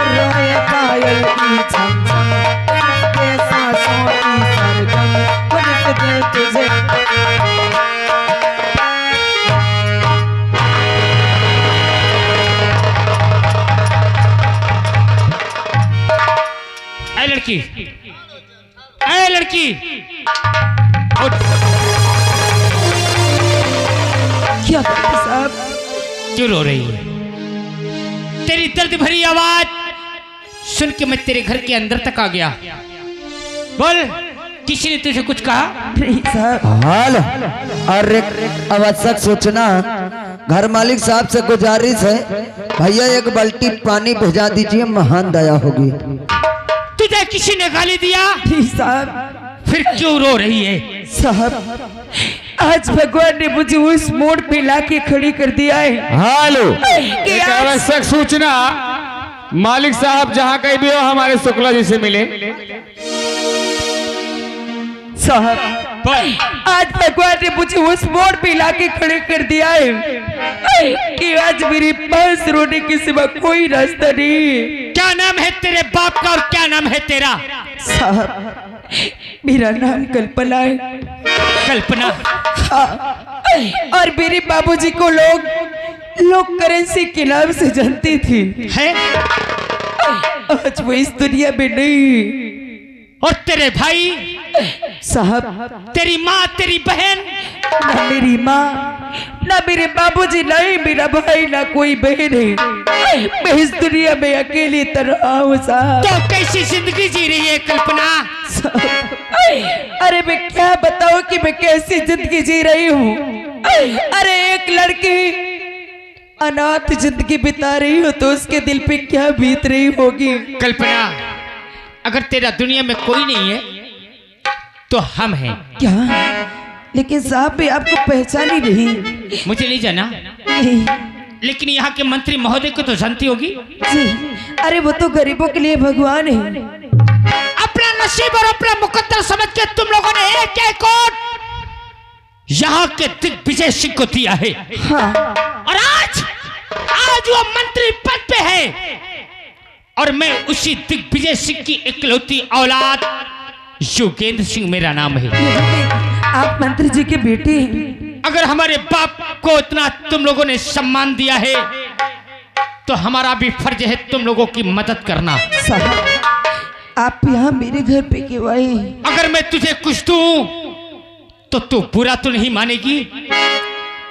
रोए पायल की छम छम के सांसों की सरगम पुलिस दे तुझे। ऐ लड़की, ऐ लड़की, क्या साहब, क्यों रो रही है? तेरी दर्द भरी आवाज सुन के मैं तेरे घर के अंदर तक आ गया। बोल, किसी ने तुझे कुछ कहा? नहीं साहब। हाल अरे आवश्यक सूचना, घर मालिक साहब से गुजारिश है, भैया एक बाल्टी पानी भेजा दीजिए, महान दया होगी। तुझे किसी ने गाली दिया? नहीं साहब। फिर क्यों रो रही है? साहब, आज भगवान ने मुझे उस मोड़ पे लाके खड़ी कर दिया है। हेलो, कि एक आज- आवश्यक सूचना, मालिक साहब जहाँ कहीं भी हो हमारे शुक्ला जी से मिले। साहब, आज भगवान ने मुझे उस मोड़ पे लाके खड़े कर दिया है कि आज मेरे पास रोने के सिवा कोई रास्ता नहीं है। क्या नाम है तेरे बाप का और क्या नाम है तेरा? साहब, मेरा नाम कल्पना है। कल्पना? हाँ, और मेरे बाबूजी को लोग करेंसी के नाम से जानते थे। है? आज वो इस दुनिया में नहीं। और तेरे भाई? साहब, तेरी माँ, तेरी बहन? ना मेरी माँ, ना मेरे बाबूजी, ना ही मेरा भाई, ना कोई बहन है। मैं इस दुनिया में अकेली तरह हूँ साहब। तो कैसी जिंदगी जी रही है कल्पना? साहब, अरे मैं क्या बताऊं कि मैं कैसी जिंदगी जी रही हूँ। अरे एक लड़की अनाथ जिंदगी बिता रही हो तो उसके दिल पे क्या बीत रही होगी। कल्पना, अगर तेरा दुनिया में कोई नहीं है तो हम हैं। क्या? लेकिन साहब मैं आपको पहचानी नहीं। मुझे नहीं जाना, नहीं लेकिन यहाँ के मंत्री महोदय को तो जानती होगी। जी, अरे वो तो गरीबों के लिए भगवान है। अपना नसीब और अपना मुकद्दर समझ के तुम लोगों ने एक एक वोट यहाँ के दिग्विजय सिंह को दिया है। हाँ। और आज वो मंत्री पद पे है और मैं उसी दिग्विजय सिंह की इकलौती औलाद योगेंद्र सिंह मेरा नाम है। आप मंत्री जी के बेटे हैं। अगर हमारे बाप को इतना तुम लोगों ने सम्मान दिया है तो हमारा भी फर्ज है तुम लोगों की मदद करना। साहब, आप यहाँ मेरे घर पे क्यों आए? अगर मैं तुझे कुछ दूं तो तू बुरा तो नहीं मानेगी?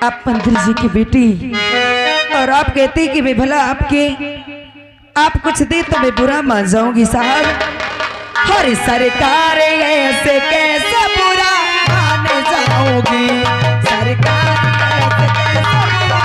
आप मंत्री जी की बेटी और आप कहते हैं कि मैं भला आप कुछ दे तो मैं बुरा मान जाऊंगी साहब। हर सरकार ऐसे कैसे बुरा मान जाओगी? सरकार ऐसे कैसे बुरा।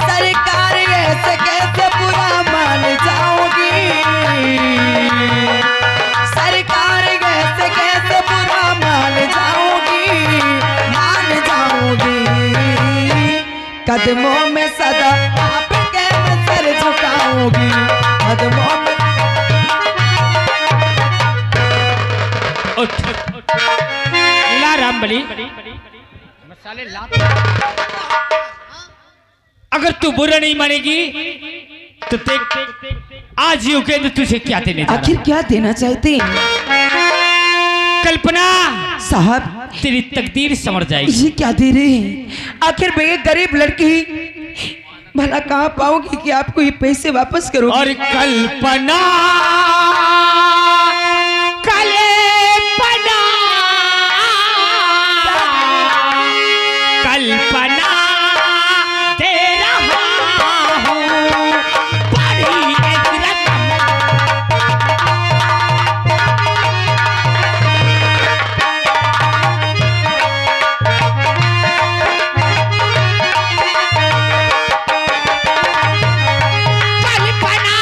सरकार ऐसे कैसे बुरा मान जाओगी? सरकार ऐसे कैसे बुरा मान जाओगी? कदमों में सदा आपके मैं सर झुकाऊंगी। कदमों में ला रामबली मसाले ला। अगर तू बुरा नहीं मानेगी तो देख आज योगेंद्र तुझे क्या देने जा रहा है। आखिर क्या देना चाहते हैं कल्पना? साहब, तेरी तकदीर संवर जाएगी। ये क्या दे रहे हैं? आखिर मैं एक गरीब लड़की भला कहाँ पाऊंगी कि आपको ये पैसे वापस करूं? और कल्पना, कल्पना, कल्पना दे रहा हूँ बड़ी एक रकम। कल्पना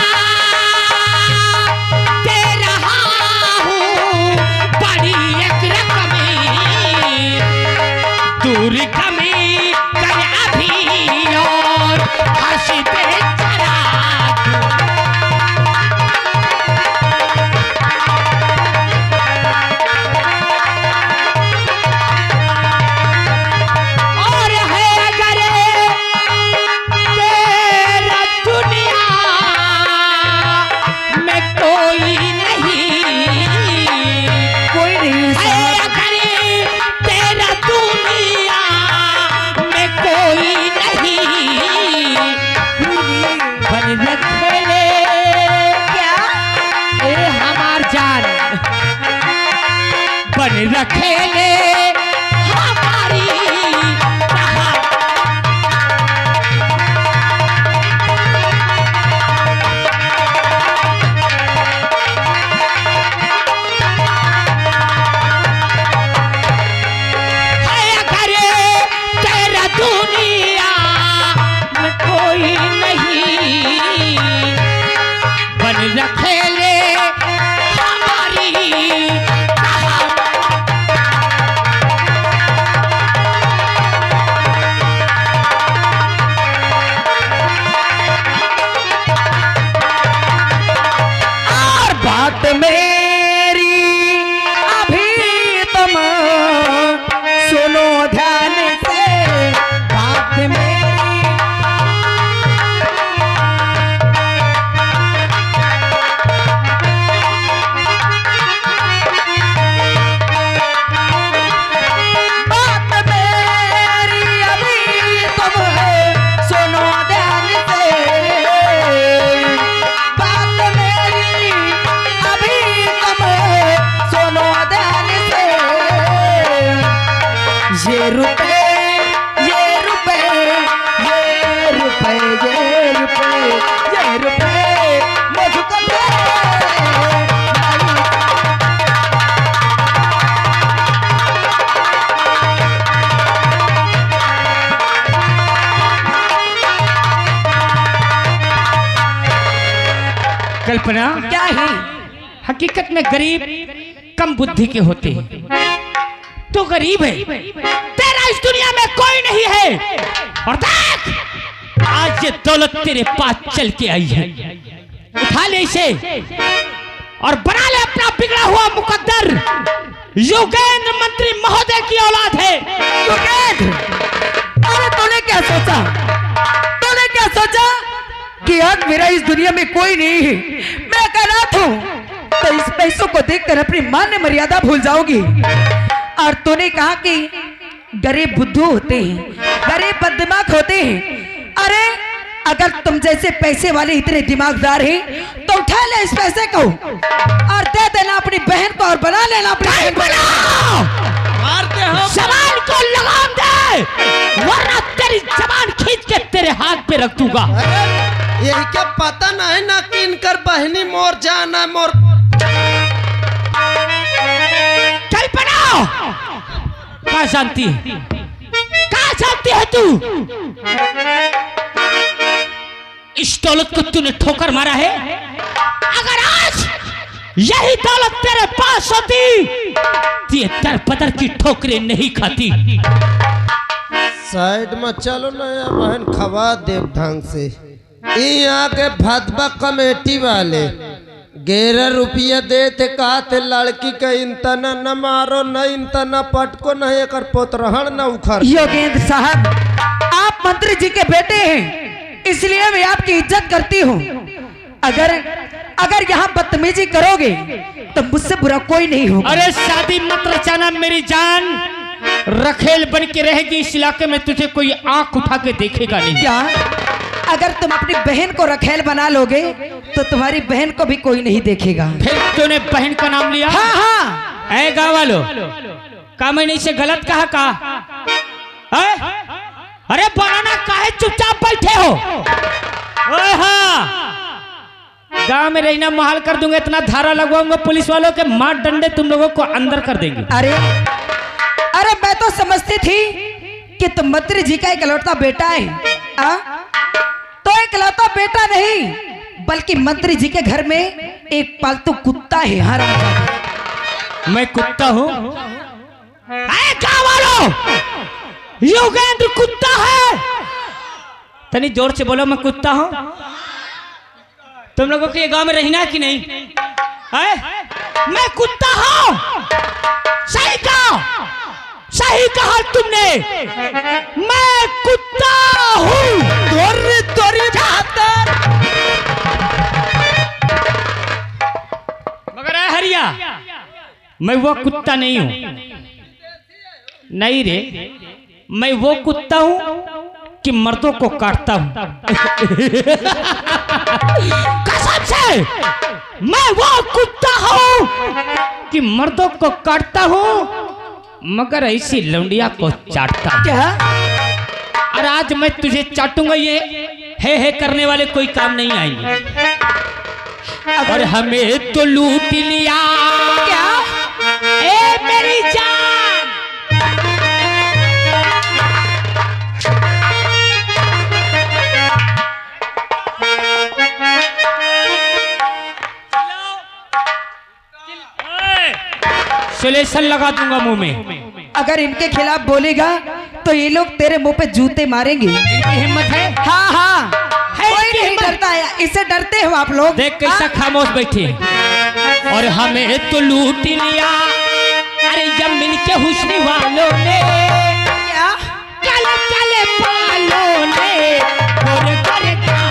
बन रखेले हमारी दुनिया में कोई नहीं बन रखेले हमारी और बात मेरी अभी तुम सुनो ध्यान से, बात मेरी बात मेरी अभी तुम सुनो ध्यान से, बात मेरी अभी तुम सुनो ध्यान से। ये रुपए ये रुपए ये रुपए ये रुपए ये रुपए मुझको दे। कल्पना क्या है? हकीकत में गरीब कम बुद्धि के होते हैं। तो गरीब है, तेरा इस दुनिया में कोई नहीं है। और देख आज ये दौलत तेरे पास चल के आई है, उठा ले इसे और बना ले अपना बिगड़ा हुआ मुकद्दर। योगेंद्र मंत्री महोदय की औलाद है। योगेंद्र, अरे तूने क्या सोचा? तूने क्या सोचा कि आज मेरा इस दुनिया में कोई नहीं है? मैं अनाथ हूँ, तो इस पैसों को देखकर अपनी मान मर्यादा भूल जाओगी। और तूने कहा कि गरीब बुद्धू होते हैं, गरीब बददिमाग होते हैं। अरे अगर तुम जैसे पैसे वाले इतने दिमागदार हैं तो उठा ले इस पैसे को और दे देना अपनी बहन को और बना लेना अपनी बहन को। मारते हो जबान को लगाम दे, वरना तेरी जबान खींच के तेरे हाथ पे रख दूंगा। यही क्या पता नहीं ना कि इनकर बहनी मोर जाना मोर। कल्पना क्या जानती है, क्या जानती है तू? इस दौलत को तूने ठोकर मारा है। अगर आज यही दौलत तेरे पास होती तो ये दर बदर की ठोकरें नहीं खाती। साइड में चलो ना या बहन खवा देव ढंग से। यहाँ के भाजपा कमेटी वाले 11 रुपया देते कहते लड़की के इंतना न मारो न इंतना पटको न एकर पोतरहण न उखड़। योगेंद्र साहब, आप मंत्री जी के बेटे हैं, इसलिए मैं आपकी इज्जत करती हूँ। अगर यहाँ बदतमीजी करोगे तो मुझसे बुरा कोई नहीं होगा। अरे शादी मत रचाना मेरी जान, रखेल बन के रहेगी इस इलाके में, तुझे कोई आंख उठा के देखेगा नहीं। क्या अगर तुम अपनी बहन को रखेल बना लोगे तो तुम्हारी बहन को भी कोई नहीं देखेगा। फिर तूने बहन का नाम लिया? हाँ हाँ, ऐ गाँव वालों, का मैंने इसे गलत कहा? अरे बनाना काहे चुपचाप बैठे हो? ओए हाँ, गांव में रहना महाल कर दूंगा, इतना धारा लगवाऊंगा पुलिस वालों के, मार डंडे तुम लोगों को अंदर कर देंगे। अरे मैं तो समझती थी कि तुम मंत्री जी का इकलौता बेटा है। तो इकलौता बेटा नहीं, बल्कि मंत्री जी के घर में एक पालतू कुत्ता है। मैं कुत्ता हूँ? गाँव वालों, योगेंद्र कुत्ता है। तनी जोर से बोलो, मैं कुत्ता हूँ। तुम लोगों को ये गांव में रहना है कि नहीं? मैं कुत्ता हूँ। सही कहा तुमने, मैं कुत्ता हूँ। मगर हरिया, मैं वो कुत्ता नहीं हूँ। नहीं रे, मैं वो कुत्ता हूँ कि मर्दों को काटता हूं। कसम से मैं वो कुत्ता हूं कि मर्दों को काटता हूं मगर ऐसी लौंडिया को चाटता हूं। क्या? और आज मैं तुझे चाटूंगा, ये है करने वाले कोई काम नहीं आएंगे। और हमें तो लूट लिया। क्या? ए मेरी जान, सुलेशन लगा दूंगा मुंह में। अगर इनके खिलाफ बोलेगा तो ये लोग तेरे मुंह पे जूते मारेंगे। इनकी हिम्मत है? हाँ हाँ, है कोई इनकी नहीं हिम्मत। डरता है, इससे डरते हो आप लोग। देख कैसा खामोश बैठे हैं। और हमें तो लूट लिया, अरे जमीन के हुस्न वालों ने, क्या? काले काले बालों ने, गोरे गोरे गालों।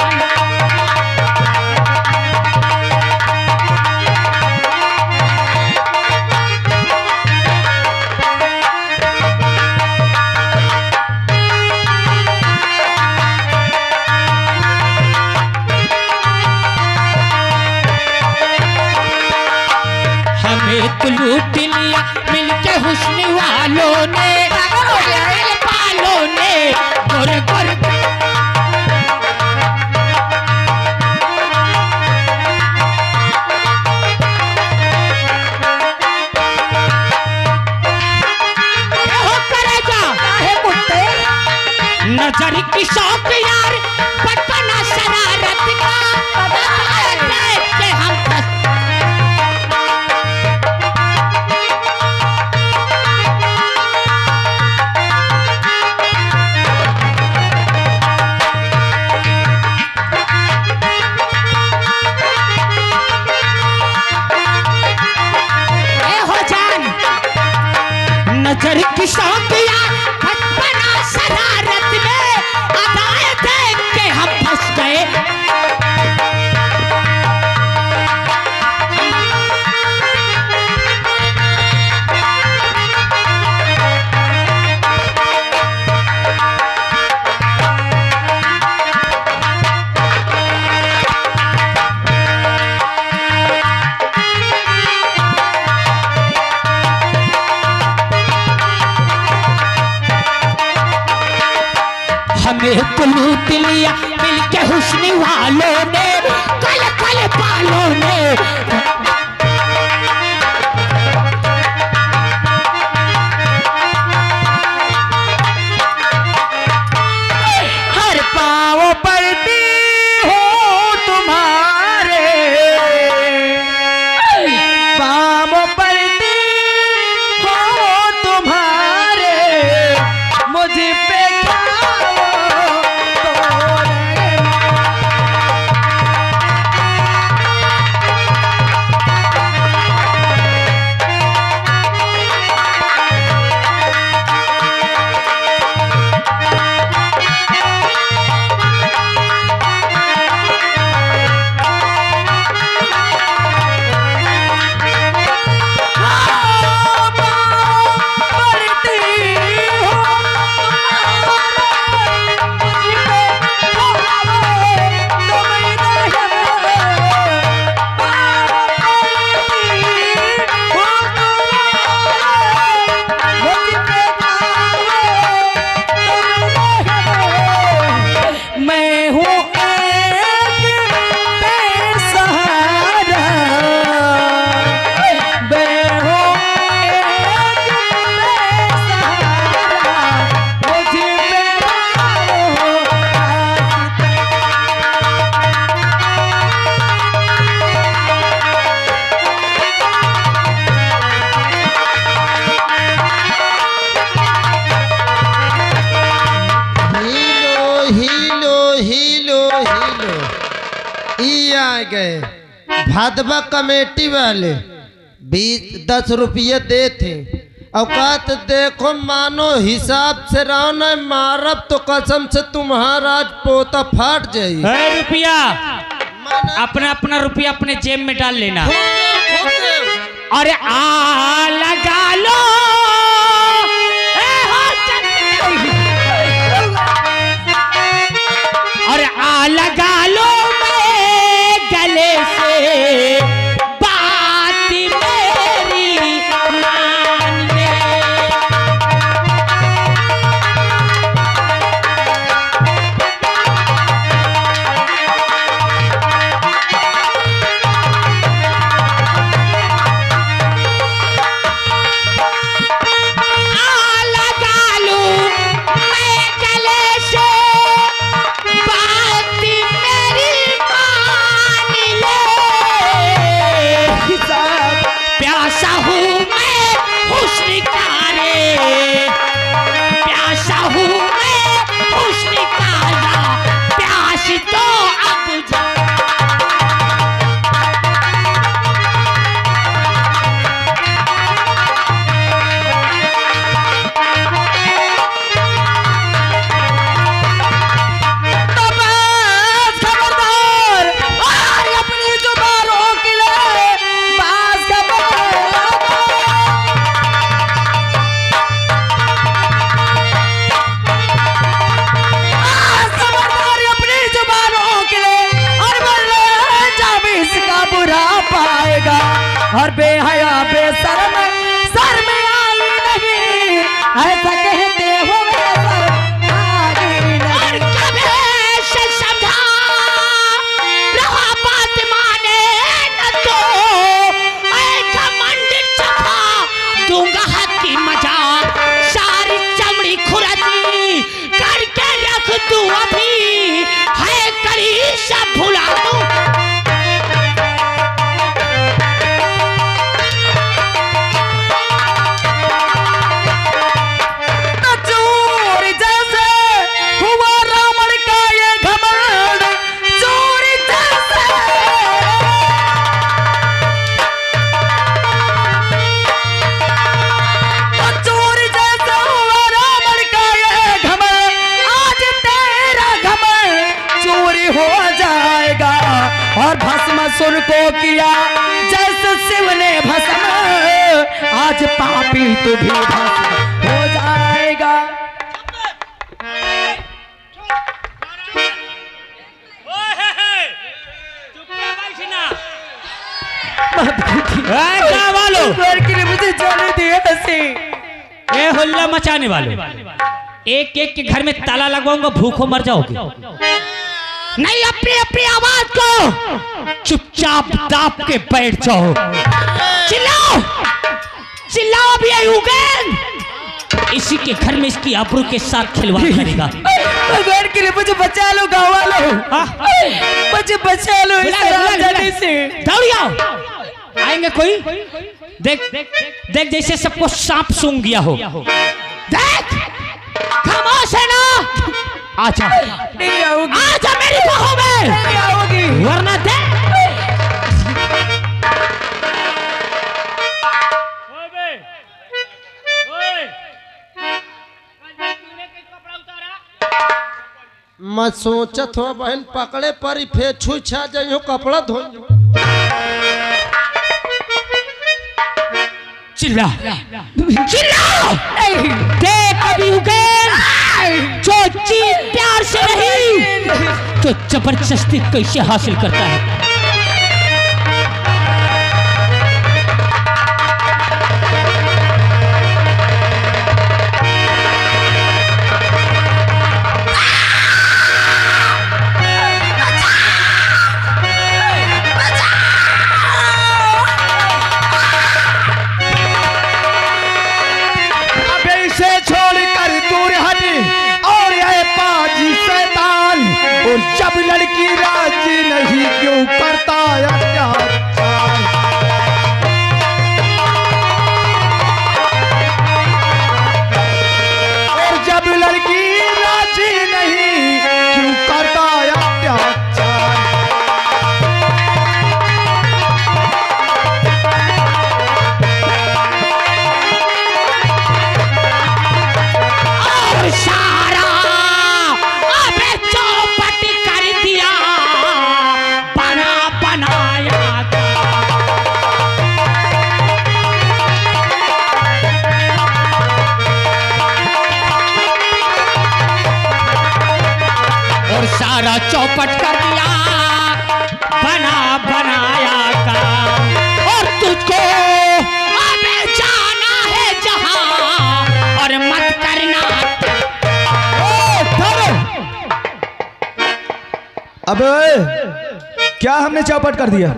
हमें तो लूट लिया मिलके हुस्न वालों ने, काले बालों ने, गोरे गोरे। ये हो करेगा काहे कुत्ते? नजर की शौक यार, बचपना शरारत का, देख के हम फंस। ए हो जान, नजर की शौक यार, बचपना शरारत में, अदाएं देख के हम फंस गए। हमें तो लूट लिया मिलके हुस्न वालों ने, काले काले बालों ने। हर पाँव पड़ती हो तुम्हारे, पाँव पड़ती हो तुम्हारे, मुझ पे क्या वो आ गए भादबा कमेटी वाले 10 रुपये देते। औकात देखो, मानो हिसाब से रहो न, मारब तो कसम से तुम्हारा आज पोता फाट जाये। रुपया अपना अपना रुपया अपने जेब में डाल लेना। अरे आ लगा लो प्यासा हूँ मैं हुस्न का रे, प्यासा हूँ मैं हुस्न का, प्यास तो अब जा। और बेहया बेशर्म सर में आई नहीं, ऐसा कहते हो और कभी से समझा रहा बात माने न तो घमंड चखा दूंगा हक की मजा, सारी चमड़ी खुरदी करके रख तू अभी है करी सब भुला दूं। और भस्म सुर को किया जैसे शिव ने भस्म, आज पापी तू भी भस्म हो जाएगा। के लिए मुझे जाने दिए ऐसे। ए हुल्ला मचाने वाले, एक एक के घर में ताला लगवाऊंगा, भूखों मर जाओगे। नहीं, अपनी अपनी आवाज को चुपचाप दाप के बैठ जाओ। चिल्लाओ चिल्लाओ अभी यूगेन, इसी के घर में इसकी आबरू के साथ खिलवाड़ करेगा। भगवान के लिए मुझे बचा लो, गाँव वालों मुझे बचा लो इस जाने से। दौड़ी आओ, आएंगे कोई। देख देख जैसे सबको सांप सूंघ गया हो। देख खामोश है ना, आजा नहीं आओगी, आजा मेरी बाहों में, नहीं आओगी वरना दे। मैं सोचत हो बहन पकड़े पर फे छू छा जाइयो कपड़ा धो। चिल्ला चिल्ला, देख अभी यूगेन, जो चीज प्यार से नहीं तो जबरदस्ती कैसे हासिल करता है। और जब लड़की राजी नहीं क्यों करता और जब लड़की राजी नहीं क्यों करता सारा चौपट कर दिया, बना बनाया का, और तुझको अबे जाना है जहां और मत करना। अबे क्या हमने चौपट कर दिया?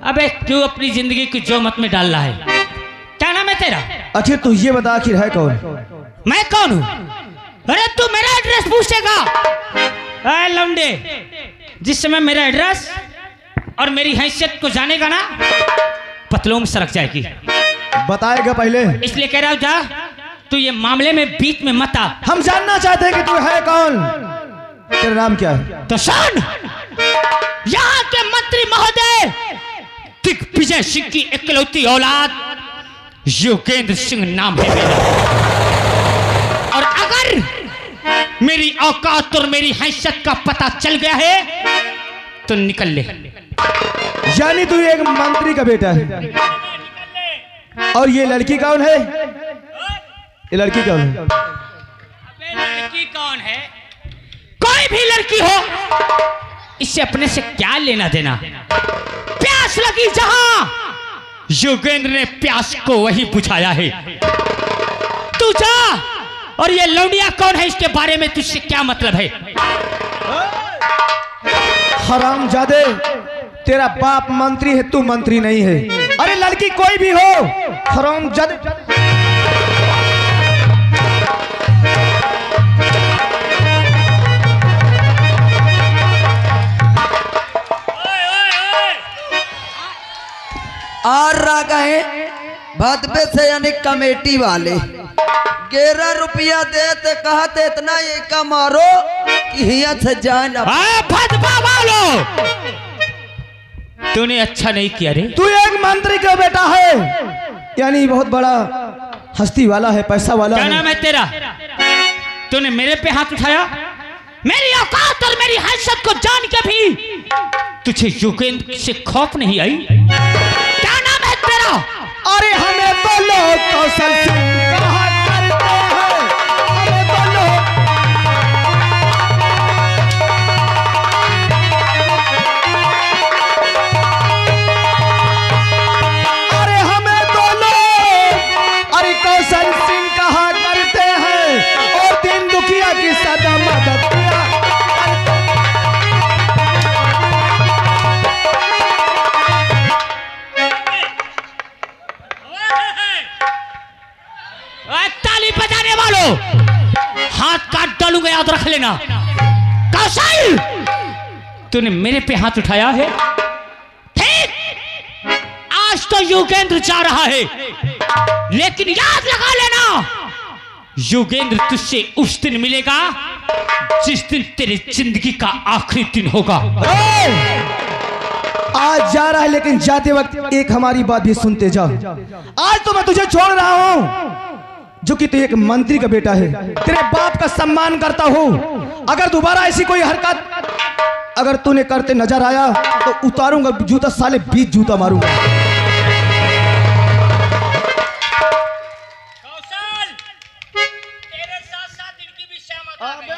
अबे क्यों अपनी जिंदगी की जोमत में डाल रहा है? क्या नाम है तेरा? अच्छा तू ये बता आखिर है कौन? मैं कौन हूँ? अरे तू मेरा एड्रेस पूछेगा? लौंडे, जिस समय मेरा एड्रेस और मेरी हैसियत को जानेगा ना, पतलों में सरक जाएगी। बताएगा पहले। इसलिए कह रहा हूं जा, तू ये मामले में बीच में मत आ। हम जानना चाहते हैं कि तू है कौन, तेरा नाम क्या है? तो सुन, यहाँ के मंत्री महोदय दिग्विजय सिंह की इकलौती औलाद योगेंद्र सिंह नाम है मेरा। और अगर मेरी औकात और मेरी हैसियत का पता चल गया है तो निकल ले। यानी तू एक मंत्री का बेटा है। और ये लड़की कौन है? ये लड़की कौन है? अबे लड़की कौन है? कोई भी लड़की हो, इससे अपने से क्या लेना देना। प्यास लगी जहां, योगेंद्र ने प्यास को वही बुझाया है। तू जा, और ये लौंडिया कौन है इसके बारे में तुझसे क्या मतलब है? हरामजादे, तेरा बाप मंत्री है, तू मंत्री नहीं है। अरे लड़की कोई भी हो, हरामजादे। और रह गए भदबे से यानी कमेटी वाले 11 रुपया देते, कहते इतना ये का मारो कि हिया से जान। भदबा वालो, तूने अच्छा नहीं किया रे। तू एक मंत्री का बेटा है, यानी बहुत बड़ा हस्ती वाला है, पैसा वाला क्या है। नाम है तेरा? तूने मेरे पे हाथ उठाया? मेरी औकात और मेरी हैसियत को जान के भी तुझे योगेंद्र से खौफ नहीं आई? क्या नाम है तेरा? अरे हमें तो लोग कौशल सिंह कहा करते हैं, हमें तो लोग। अरे हमें तो लोग अरे कौशल सिंह कहा करते हैं, और दिन दुखिया की सदा मदद किया। ताली बजाने वालों, हाथ काट डालूंगा, याद रख लेना। कौशल, तूने मेरे पे हाथ उठाया है, ठीक? आज तो योगेंद्र जा रहा है, लेकिन याद लगा लेना, योगेंद्र तुझसे उस दिन मिलेगा जिस दिन तेरी जिंदगी का आखिरी दिन होगा। आज जा रहा है, लेकिन जाते वक्त एक हमारी बात भी सुनते जा। आज तो मैं तुझे छोड़ रहा हूं, जो कि तू एक मंत्री का बेटा है, तेरे बाप का सम्मान करता हूं। अगर दोबारा ऐसी कोई हरकत अगर तूने करते नजर आया तो उतारूंगा जूता, साले 20 जूता मारूंगा। कौशल, तेरे साथ साथ इनकी भी शामत आ गई।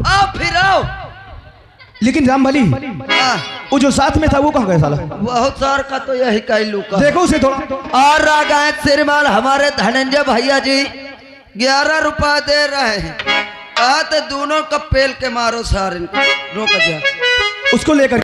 आओ फिर आओ। लेकिन रामबली, वो जो साथ में था वो कहाँ गया साला? बहुत सार का तो यही कहलू का। देखो उसे थोड़ा। और रह गए श्रीमान हमारे धनंजय भैया जी 11 रुपया दे रहे हैं, कहते दोनों का पेल के मारो सारे। रोक जा उसको लेकर